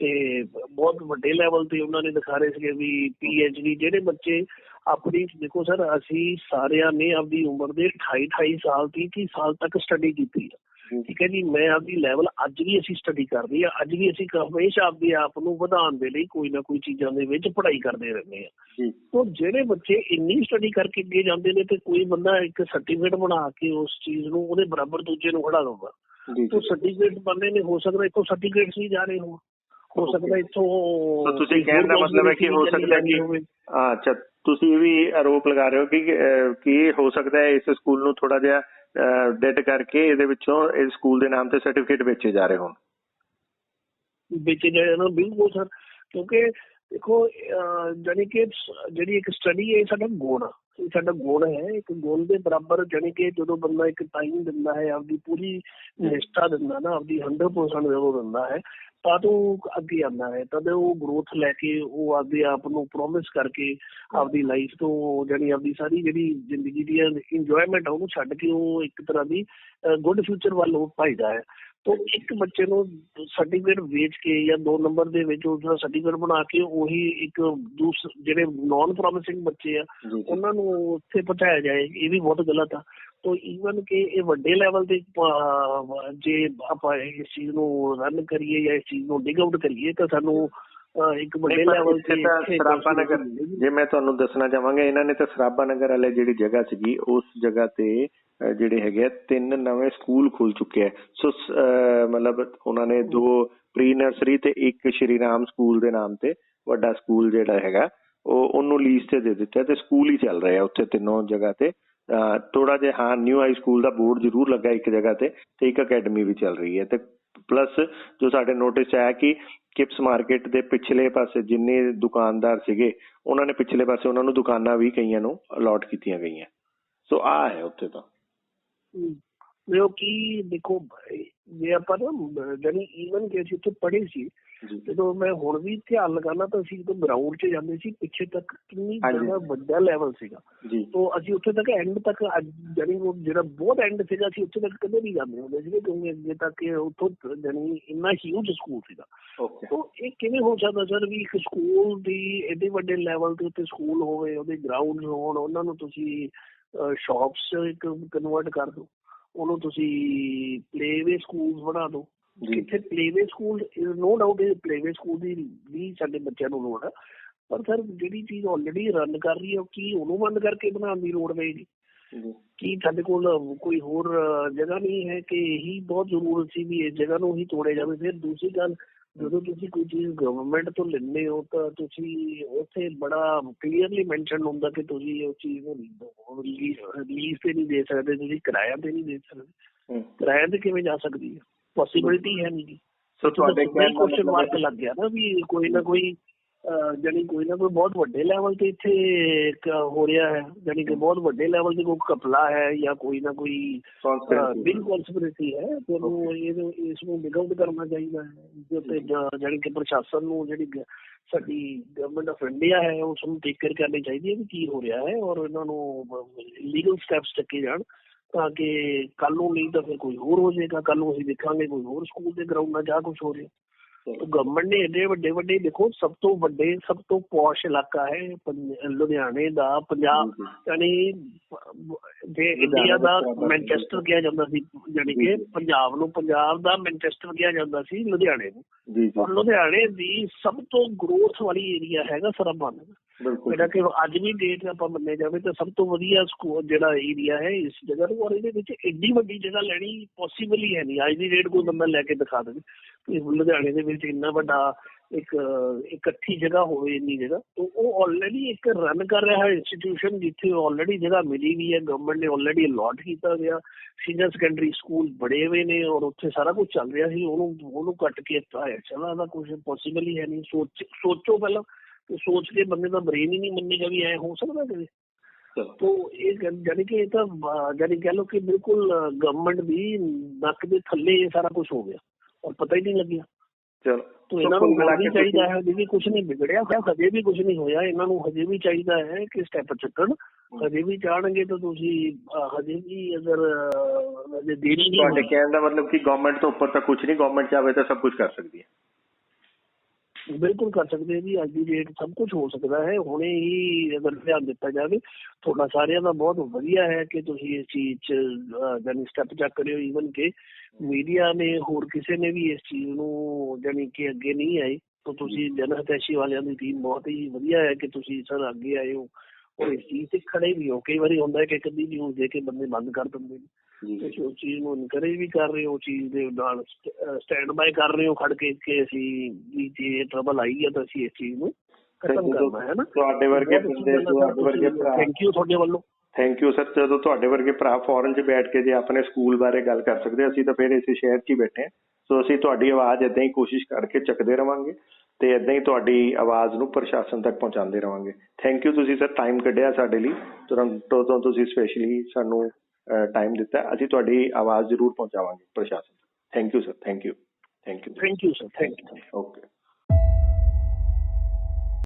ਤੇ ਬਹੁਤ ਵੱਡੇ ਲੈਵਲ ਤੇ ਉਹਨਾਂ ਨੇ ਦਿਖਾ ਰਹੇ ਸੀਗੇ ਵੀ PhD ਜਿਹੜੇ ਬੱਚੇ ਆਪਣੀ ਦੇਖੋ ਸਰ ਅਸੀਂ ਸਾਰਿਆਂ ਨੇ ਆਪਦੀ ਉਮਰ ਦੇ 28 ਸਾਲ 30 ਸਾਲ ਤੱਕ ਸਟੱਡੀ ਕੀਤੀ ਹੈ। ਠੀਕ ਹੈ ਜੀ, ਮੈਂ ਆਪਦੀ ਲੈਵਲ ਅੱਜ ਵੀ ਅਸੀਂ ਸਟੱਡੀ ਕਰਦੇ ਹਾਂ, ਅੱਜ ਵੀ ਅਸੀਂ ਹਮੇਸ਼ਾ ਆਪਦੇ ਆਪ ਨੂੰ ਵਧਾਉਣ ਦੇ ਲਈ ਕੋਈ ਨਾ ਕੋਈ ਚੀਜ਼ਾਂ ਦੇ ਵਿੱਚ ਪੜ੍ਹਾਈ ਕਰਦੇ ਰਹਿੰਦੇ ਹਾਂ। ਤਾਂ ਜਿਹੜੇ ਬੱਚੇ ਇੰਨੀ ਸਟੱਡੀ ਕਰਕੇ ਅੱਗੇ ਜਾਂਦੇ ਨੇ ਤੇ ਕੋਈ ਬੰਦਾ ਇੱਕ ਸਰਟੀਫਿਕੇਟ ਬਣਾ ਕੇ ਉਸ ਚੀਜ਼ ਨੂੰ ਉਹਦੇ ਬਰਾਬਰ ਦੂਜੇ ਨੂੰ ਖੜਾ ਦਊਗਾ ਤਾਂ ਸਰਟੀਫਿਕੇਟ ਬਣਨੇ ਨੇ। ਹੋ ਸਕਦਾ ਇੱਥੋਂ ਸਰਟੀਫਿਕੇਟ ਵੀ ਜਾ ਰਹੇ ਹੋ ਸਕਦਾ ਇੱਥੋਂ। ਤੁਸੀਂ ਕਹਿਣ ਦਾ ਮਤਲਬ ਹੈ ਕਿ ਹੋ ਸਕਦਾ ਕਿ ਅੱਛਾ ਤੁਸੀਂ ਇਹ ਵੀ ਆਰੋਪ ਲਗਾ ਰਹੇ ਹੋ ਕਿ ਹੋ ਸਕਦਾ ਹੈ ਇਸ ਸਕੂਲ ਨੂੰ ਥੋੜਾ ਜਿਹਾ ਡੈਡ ਕਰਕੇ ਇਹਦੇ ਵਿੱਚੋਂ ਇਸ ਸਕੂਲ ਦੇ ਨਾਮ ਤੇ ਸਰਟੀਫਿਕੇਟ ਵੇਚੇ ਜਾ ਰਹੇ ਹੋਣ। ਵੇਚੇ ਜਾ ਰਹੇ ਨਾ, ਬਿਲਕੁਲ ਸਰ। ਕਿਉਂਕਿ ਦੇਖੋ ਜਾਣੀ ਕਿ ਜਿਹੜੀ ਇੱਕ ਸਟੱਡੀ ਹੈ ਸਾਡਾ ਗੁਣ ਆ, ਇਹ ਸਾਡਾ ਗੁਣ ਹੈ। ਇੱਕ ਗੁਣ ਦੇ ਬਰਾਬਰ ਜਾਣੀ ਕਿ ਜਦੋਂ ਬੰਦਾ ਇੱਕ ਟਾਈਮ ਦਿੰਦਾ ਹੈ, ਆਪਦੀ ਪੂਰੀ ਨਿਸ਼ਠਾ ਦਿੰਦਾ ਨਾ, ਆਪਦੀ 100% ਜਦੋਂ ਦਿੰਦਾ ਹੈ ਤਾਂ ਉਹ ਅੱਗੇ ਆਉਂਦਾ ਹੈ। ਤਦ ਉਹ ਗਰੋਥ ਲੈ ਕੇ ਉਹ ਆਪਦੇ ਆਪ ਨੂੰ ਪ੍ਰੋਮਿਸ ਕਰਕੇ ਆਪਦੀ ਲਾਈਫ ਤੋਂ ਜਾਣੀ ਆਪਦੀ ਸਾਰੀ ਜਿਹੜੀ ਜ਼ਿੰਦਗੀ ਦੀ ਇੰਜੋਏਮੈਂਟ ਆ ਉਹਨੂੰ ਛੱਡ ਕੇ ਉਹ ਇੱਕ ਤਰ੍ਹਾਂ ਦੀ ਗੁੱਡ ਫਿਊਚਰ ਵੱਲ ਉਹ ਭਜਦਾ ਹੈ। ਤਾਂ ਇੱਕ ਬੱਚੇ ਨੂੰ ਸਰਟੀਫਿਕੇਟ ਵੇਚ ਕੇ ਜਾਂ 2 ਨੰਬਰ ਦੇ ਵਿੱਚ ਉਸਦਾ ਸਰਟੀਫਿਕੇਟ ਬਣਾ ਕੇ ਉਹੀ ਇੱਕ ਜਿਹੜੇ ਨੋਨ ਪ੍ਰੋਮਿਸਿੰਗ ਬੱਚੇ ਆ ਉਹਨਾਂ ਨੂੰ ਉੱਥੇ ਪਹੁੰਚਾਇਆ ਜਾਏ, ਇਹ ਵੀ ਬਹੁਤ ਗਲਤ ਆ। ਤਾਂ ਈਵਨ ਕਿ ਇਹ ਵੱਡੇ ਲੈਵਲ ਤੇ ਜੇ ਆਪਾਂ ਇਸ ਚੀਜ਼ ਨੂੰ ਰਨ ਕਰੀਏ ਜਾਂ ਇਸ ਚੀਜ਼ ਨੂੰ ਡਿਗ ਆਊਟ ਕਰੀਏ ਤਾਂ ਸਾਨੂੰ ਇੱਕ ਵੱਡੇ ਲੈਵਲ ਤੇ ਸਰਾਭਾ ਨਗਰ, ਜੇ ਮੈਂ ਤੁਹਾਨੂੰ ਦੱਸਣਾ ਚਾਹਾਂਗਾ, ਇਹਨਾਂ ਨੇ ਤਾਂ ਸਰਾਭਾ ਨਗਰ ਵਾਲੇ ਜਿਹੜੀ ਜਗ੍ਹਾ ਸੀਗੀ ਉਸ ਜਗ੍ਹਾ ਤੇ ਜਿਹੜੇ ਹੈਗੇ 3 ਨਵੇਂ ਸਕੂਲ ਖੁੱਲ ਚੁੱਕੇ ਹੈ। ਸੋ ਮਤਲਬ ਉਹਨਾਂ ਨੇ 2 ਪ੍ਰੀ ਨਰਸਰੀ ਤੇ 1 ਸ਼੍ਰੀ ਰਾਮ ਸਕੂਲ ਦੇ ਨਾਮ ਤੇ ਵੱਡਾ ਸਕੂਲ ਜਿਹੜਾ ਹੈਗਾ ਉਹਨੂੰ ਲੀਜ਼ ਤੇ ਦੇ ਦਿੱਤਾ ਤੇ ਸਕੂਲ ਹੀ ਚੱਲ ਰਿਹਾ ਉੱਥੇ ਤਿੰਨੋਂ ਜਗ੍ਹਾ ਤੇ। ਥੋੜਾ ਜਿਹਾ ਹਾਂ ਨਿਊ ਹਾਈ ਸਕੂਲ ਦਾ ਬੋਰਡ ਜ਼ਰੂਰ ਲੱਗਾ ਇੱਕ ਜਗ੍ਹਾ ਤੇ ਇੱਕ ਅਕੈਡਮੀ ਵੀ ਚੱਲ ਰਹੀ ਹੈ। ਤੇ ਪਲੱਸ ਜੋ ਸਾਡੇ ਨੋਟਿਸ 'ਚ ਆਇਆ ਕਿ ਕਿਪਸ ਮਾਰਕੀਟ ਦੇ ਪਿਛਲੇ ਪਾਸੇ ਜਿੰਨੇ ਦੁਕਾਨਦਾਰ ਸੀਗੇ ਉਹਨਾਂ ਨੇ ਪਿਛਲੇ ਪਾਸੇ ਉਹਨਾਂ ਨੂੰ ਦੁਕਾਨਾਂ ਵੀ ਕਈਆਂ ਨੂੰ ਅਲਾਟ ਕੀਤੀਆਂ ਗਈਆਂ। ਸੋ ਆਹ ਹੈ ਉੱਥੇ ਤਾਂ ਕੀ ਦੇਖੋ ਜੇ ਆਪਾਂ ਨਾ ਜਾਨੀ ਈਵਨ ਕਿ ਅਸੀਂ ਉੱਥੇ ਪੜ੍ਹੇ ਸੀ ਜਦੋਂ ਮੈਂ ਹੁਣ ਵੀ ਧਿਆਨ ਲਗਾਉਣਾ ਤਾਂ ਅਸੀਂ ਜਦੋਂ ਗਰਾਊਂਡ 'ਚ ਜਾਂਦੇ ਸੀ ਪਿੱਛੇ ਤੱਕ ਕਿੰਨੀ ਜ਼ਿਆਦਾ ਵੱਡਾ ਲੈਵਲ ਸੀਗਾ। ਤਾਂ ਅਸੀਂ ਉੱਥੇ ਤੱਕ ਐਂਡ ਤੱਕ ਜਾਨੀ ਜਿਹੜਾ ਬਹੁਤ ਐਂਡ ਸੀਗਾ ਅਸੀਂ ਉੱਥੇ ਤੱਕ ਕਦੇ ਨਹੀਂ ਜਾਂਦੇ ਹੁੰਦੇ ਸੀਗੇ ਕਿਉਂਕਿ ਅੱਗੇ ਤੱਕ ਉੱਥੋਂ ਜਾਨੀ ਇੰਨਾ ਹਿਊਜ ਸਕੂਲ ਸੀਗਾ। ਤਾਂ ਇਹ ਕਿਵੇਂ ਹੋ ਸਕਦਾ ਸਰ ਵੀ ਇੱਕ ਸਕੂਲ ਦੀ ਐਡੇ ਵੱਡੇ ਲੈਵਲ ਦੇ ਉੱਤੇ ਸਕੂਲ ਹੋਵੇ, ਉਹਦੇ ਗਰਾਊਂਡ ਹੋਣ, ਉਹਨਾਂ ਨੂੰ ਤੁਸੀਂ ਸ਼ੌਪਸ ਕਨਵਰਟ ਕਰ ਦਿਓ, ਉਹਨੂੰ ਤੁਸੀਂ ਪਲੇਵੇ ਸਕੂਲ ਬਣਾ ਦਿਓ। ਇੱਥੇ playway school no doubt playway school ਦੀ ਵੀ ਸਾਡੇ ਬੱਚਿਆਂ ਨੂੰ ਲੋੜ ਹੈ, ਪਰ ਸਰ ਜਿਹੜੀ ਚੀਜ਼ ਆਲਰੇਡੀ ਰਨ ਕਰ ਰਹੀ ਹੈ ਕੀ ਉਹਨੂੰ ਬੰਦ ਕਰਕੇ ਬਣਾਉਣ ਦੀ ਲੋੜ ਪਏਗੀ? ਕੀ ਸਾਡੇ ਕੋਲ ਕੋਈ ਹੋਰ ਜਗ੍ਹਾ ਨਹੀਂ ਹੈ ਕਿ ਇਹੀ ਬਹੁਤ ਜ਼ਰੂਰਤ ਸੀ ਵੀ ਇਸ ਜਗ੍ਹਾ ਨੂੰ ਹੀ ਤੋੜਿਆ ਜਾਵੇ? ਫਿਰ ਦੂਸਰੀ ਗੱਲ, ਜਦੋਂ ਤੁਸੀਂ ਕੋਈ ਚੀਜ਼ ਗਵਰਨਮੈਂਟ ਤੋਂ ਲੈਂਦੇ ਹੋ ਤਾਂ ਤੁਸੀਂ ਉੱਥੇ ਬੜਾ ਕਲੀਅਰਲੀ ਮੈਂਸ਼ਨ ਹੁੰਦਾ ਕਿ ਤੁਸੀਂ ਉਸ ਚੀਜ਼ ਨੂੰ ਲੀਜ਼ ਤੇ ਨਹੀਂ ਦੇ ਸਕਦੇ, ਤੁਸੀਂ ਕਿਰਾਇਆ ਤੇ ਨਹੀਂ ਦੇ ਸਕਦੇ। ਕਿਰਾਇਆ ਤੇ ਕਿਵੇਂ ਜਾ ਸਕਦੀ ਹੈ? ਪੋਸੀਬਿਲਿਟੀ ਹੈ ਨਹੀਂ। ਸੋ ਤੁਹਾਡੇ ਕੁਐਸਚਨ ਮਾਰਕ ਲੱਗ ਗਿਆ ਨਾ ਵੀ ਕੋਈ ਨਾ ਕੋਈ ਜਾਣੀ ਕੋਈ ਨਾ ਕੋਈ ਬਹੁਤ ਵੱਡੇ ਲੈਵਲ ਤੇ ਇੱਥੇ ਹੋ ਰਿਹਾ ਹੈ, ਜਾਣੀ ਕਿ ਬਹੁਤ ਵੱਡੇ ਲੈਵਲ ਤੇ ਕੋਈ ਘਪਲਾ ਹੈ ਜਾਂ ਕੋਈ ਨਾ ਕੋਈ ਬਿਗ ਕਨਸਪੀਰੇਸੀ ਹੈ, ਤੇ ਉਹਨੂੰ ਇਸ ਨੂੰ ਨਿਗਮਤ ਕਰਨਾ ਚਾਹੀਦਾ ਹੈ। ਇਸ ਦੇ ਉੱਤੇ ਜਾਣੀ ਕਿ ਪ੍ਰਸ਼ਾਸਨ ਨੂੰ, ਜਿਹੜੀ ਸਾਡੀ ਗਵਰਨਮੈਂਟ ਆਫ ਇੰਡੀਆ ਹੈ, ਉਸ ਨੂੰ ਟੇਕ ਕੇਅਰ ਕਰਨੀ ਚਾਹੀਦੀ ਹੈ ਵੀ ਕੀ ਹੋ ਰਿਹਾ ਹੈ, ਔਰ ਇਹਨਾਂ ਨੂੰ ਲੀਗਲ ਸਟੈਪਸ ਚੱਕੇ ਜਾਣ ਤਾਂ ਕਿ ਕੱਲ ਨੂੰ, ਨਹੀਂ ਤਾਂ ਫਿਰ ਕੋਈ ਹੋਰ ਹੋ ਜਾਏਗਾ। ਕੱਲ ਨੂੰ ਅਸੀਂ ਦੇਖਾਂਗੇ ਕੋਈ ਹੋਰ ਸਕੂਲ ਦੇ ਗਰਾਊਂਡਾਂ 'ਚ ਕੁਛ ਹੋ ਰਿਹਾ। ਗਵਰਨਮੈਂਟ ਨੇ ਏਡੇ ਵੱਡੇ ਵੱਡੇ, ਦੇਖੋ ਸਭ ਤੋਂ ਪੌਸ਼ ਇਲਾਕਾ ਹੈ ਲੁਧਿਆਣੇ ਦਾ, ਪੰਜਾਬ, ਯਾਨੀ ਜੇ ਇੰਡੀਆ ਦਾ ਮੈਨਚੈਸਟਰ ਕਿਹਾ ਜਾਂਦਾ ਸੀ, ਜਾਣੀ ਕਿ ਪੰਜਾਬ ਨੂੰ ਪੰਜਾਬ ਦਾ ਮੈਨਚੈਸਟਰ ਕਿਹਾ ਜਾਂਦਾ ਸੀ ਲੁਧਿਆਣੇ ਨੂੰ। ਔਰ ਲੁਧਿਆਣੇ ਦੀ ਸਭ ਤੋਂ ਗਰੋਥ ਵਾਲੀ ਏਰੀਆ ਹੈਗਾ ਸਰਹੰਦ, ਜਿਹੜਾ ਕਿ ਅੱਜ ਵੀ ਡੇਟ ਆਪਾਂ ਮੰਨੇ ਜਾਵੇ ਤਾਂ ਸਭ ਤੋਂ ਵਧੀਆ ਸਕੂਲ ਜਿਹੜਾ ਏਰੀਆ ਹੈ ਇਸ ਜਗ੍ਹਾ ਨੂੰ। ਔਰ ਇਹਦੇ ਵਿੱਚ ਏਡੀ ਵੱਡੀ ਜਗ੍ਹਾ ਲੈਣੀ ਪੋਸੀਬਲ ਹੀ ਹੈ ਨਹੀਂ। ਅੱਜ ਦੀ ਡੇਟ ਕੋਈ ਬੰਦਾ ਲੈ ਕੇ ਦਿਖਾ ਦੇਵੇ ਲੁਧਿਆਣੇ ਦੇ ਵਿੱਚ ਇੰਨਾ ਵੱਡਾ ਇੱਕ ਇਕੱਠੀ ਜਗ੍ਹਾ ਹੋਵੇ, ਇੰਨੀ ਜਗ੍ਹਾ। ਉਹ ਆਲਰੇਡੀ ਇੱਕ ਰਨ ਕਰ ਰਿਹਾ ਇੰਸਟੀਟਿਊਸ਼ਨ, ਜਿੱਥੇ ਆਲਰੇਡੀ ਜਗ੍ਹਾ ਮਿਲੀ ਵੀ ਹੈ, ਗਵਰਨਮੈਂਟ ਨੇ ਆਲਰੇਡੀ ਅਲਾਟ ਕੀਤਾ ਗਿਆ। ਸੀਨੀਅਰ ਸੈਕੰਡਰੀ ਸਕੂਲ ਬੜੇ ਹੋਏ ਨੇ ਔਰ ਉੱਥੇ ਸਾਰਾ ਕੁਝ ਚੱਲ ਰਿਹਾ ਸੀ। ਉਹਨੂੰ ਕੱਟ ਕੇ ਚਲਾ ਦਾ ਕੁਝ ਪੋਸੀਬਲ ਹੀ ਹੈ ਨਹੀਂ। ਸੋਚੋ ਪਹਿਲਾਂ, ਸੋਚ ਕੇ ਬੰਦੇ ਦਾ ਬ੍ਰੇਨ ਹੀ ਨਹੀਂ ਮੰਨੇਗਾ ਵੀ ਐ ਹੋ ਸਕਦਾ ਕਦੇ। ਤੋ ਇਹ ਜਾਨੀ ਕਿ ਇਹ ਤਾਂ ਜਾਨੀ ਕਹਿ ਲਓ ਕਿ ਬਿਲਕੁਲ ਗਵਰਨਮੈਂਟ ਦੀ ਨੱਕ ਦੇ ਥੱਲੇ ਇਹ ਸਾਰਾ ਕੁਝ ਹੋ ਗਿਆ ਔਰ ਪਤਾ ਹੀ ਨਹੀਂ ਲੱਗਿਆ। ਚਲੋ ਇਹਨਾਂ ਨੂੰ ਵੀ ਚਾਹੀਦਾ ਹੈ, ਹਜੇ ਵੀ ਕੁਝ ਨਹੀਂ ਵਿਗੜਿਆ, ਹਜੇ ਵੀ ਕੁਝ ਨਹੀਂ ਹੋਇਆ। ਇਹਨਾਂ ਨੂੰ ਹਜੇ ਵੀ ਚਾਹੀਦਾ ਹੈ ਕਿ ਸਟੈਪ ਚੁੱਕਣ। ਹਜੇ ਵੀ ਚਾਹਣਗੇ ਤਾਂ ਤੁਸੀਂ ਹਜੇ ਵੀ ਅਗਰ ਦੇਰੀ ਨਹੀਂ, ਤੁਹਾਡੇ ਕਹਿਣ ਦਾ ਮਤਲਬ ਕਿ ਗਵਰਨਮੈਂਟ ਤੋਂ ਉੱਪਰ ਤਾਂ ਕੁਝ ਨਹੀਂ, ਗਵਰਨਮੈਂਟ ਚਾਹੇ ਤਾਂ ਸਭ ਕੁਝ ਕਰ ਸਕਦੀ ਹੈ। ਬਿਲਕੁਲ ਕਰ ਸਕਦੇ ਆ ਜੀ, ਅੱਜ ਦੀ ਡੇਟ ਸਭ ਕੁਝ ਹੋ ਸਕਦਾ ਹੈ। ਹੁਣੇ ਹੀ ਅਗਰ ਧਿਆਨ ਦਿੱਤਾ ਜਾਵੇ, ਤੁਹਾਡਾ ਸਾਰਿਆਂ ਦਾ ਬਹੁਤ ਵਧੀਆ ਹੈ ਕਿ ਤੁਸੀਂ ਇਸ ਚੀਜ਼ 'ਚ ਜਾਨੀ ਸਟੈਪ ਚੱਕ ਰਹੇ ਹੋ। ਈਵਨ ਕਿ ਮੀਡੀਆ ਨੇ, ਹੋਰ ਕਿਸੇ ਨੇ ਵੀ ਇਸ ਚੀਜ਼ ਨੂੰ ਜਾਨੀ ਕਿ ਅੱਗੇ ਨਹੀਂ ਆਏ। ਤਾਂ ਤੁਸੀਂ ਜਨ ਹਿਤੈਸ਼ੀ ਵਾਲਿਆਂ ਦੀ ਟੀਮ ਬਹੁਤ ਹੀ ਵਧੀਆ ਹੈ ਕਿ ਤੁਸੀਂ ਸਰ ਅੱਗੇ ਆਏ ਹੋ ਔਰ ਇਸ ਚੀਜ਼ 'ਤੇ ਖੜੇ ਵੀ ਹੋ। ਕਈ ਵਾਰੀ ਹੁੰਦਾ ਕਿ ਇੱਕ ਅੱਧੀ ਨਿਊਜ਼ ਦੇ ਕੇ ਬੰਦੇ ਬੰਦ ਕਰ ਦਿੰਦੇ ਨੇ, ਤੁਸੀਂ ਉਸ ਚੀਜ਼ ਨੂੰ ਇਨਕਰੇਜ ਵੀ ਕਰ ਰਹੇ ਹੋ, ਚੀਜ਼ ਦੇ ਨਾਲ ਸਟੈਂਡ ਬਾਏ ਕਰ ਰਹੇ ਹੋ ਖੜ ਕੇ ਕਿ ਅਸੀਂ ਵੀ ਜੇ ਟਰਬਲ ਆਈ ਹੈ ਤਾਂ ਅਸੀਂ ਇਸ ਚੀਜ਼ ਨੂੰ ਖਤਮ ਕਰਨਾ ਹੈ ਨਾ। ਤੁਹਾਡੇ ਵਰਗੇ ਬੰਦੇ, ਤੁਹਾਡੇ ਵਰਗੇ ਭਰਾ, ਥੈਂਕ ਯੂ ਤੁਹਾਡੇ ਵੱਲੋਂ। Thank you sir. ਜਦੋਂ ਤੁਹਾਡੇ ਵਰਗੇ ਭਰਾ ਫੋਰਨ 'ਚ ਬੈਠ ਕੇ ਜੇ ਆਪਣੇ ਸਕੂਲ ਬਾਰੇ ਗੱਲ ਕਰ ਸਕਦੇ, ਅਸੀਂ ਤਾਂ ਫਿਰ ਇਸੇ ਸ਼ਹਿਰ 'ਚ ਹੀ ਬੈਠੇ ਹਾਂ। ਸੋ ਅਸੀਂ ਤੁਹਾਡੀ ਆਵਾਜ਼ ਇੱਦਾਂ ਹੀ ਕੋਸ਼ਿਸ਼ ਕਰਕੇ ਚੱਕਦੇ ਰਵਾਂਗੇ ਤੇ ਇੱਦਾਂ ਹੀ ਤੁਹਾਡੀ ਆਵਾਜ਼ ਨੂੰ ਪ੍ਰਸ਼ਾਸਨ ਤੱਕ ਪਹੁੰਚਾਉਂਦੇ ਰਵਾਂਗੇ। ਥੈਂਕ ਯੂ, ਤੁਸੀਂ ਸਰ ਟਾਈਮ ਕੱਢਿਆ ਸਾਡੇ ਲਈ, ਟੋਰਾਂਟੋ ਤੋਂ ਤੁਸੀਂ ਸਪੈਸ਼ਲੀ ਸਾਨੂੰ ਟਾਈਮ ਦਿੱਤਾ। ਅਸੀਂ ਤੁਹਾਡੀ ਆਵਾਜ਼ ਜ਼ਰੂਰ ਪਹੁੰਚਾਵਾਂਗੇ ਪ੍ਰਸ਼ਾਸਨ ਤੱਕ। Thank you sir, thank you, thank you, thank you sir, thank you. Okay.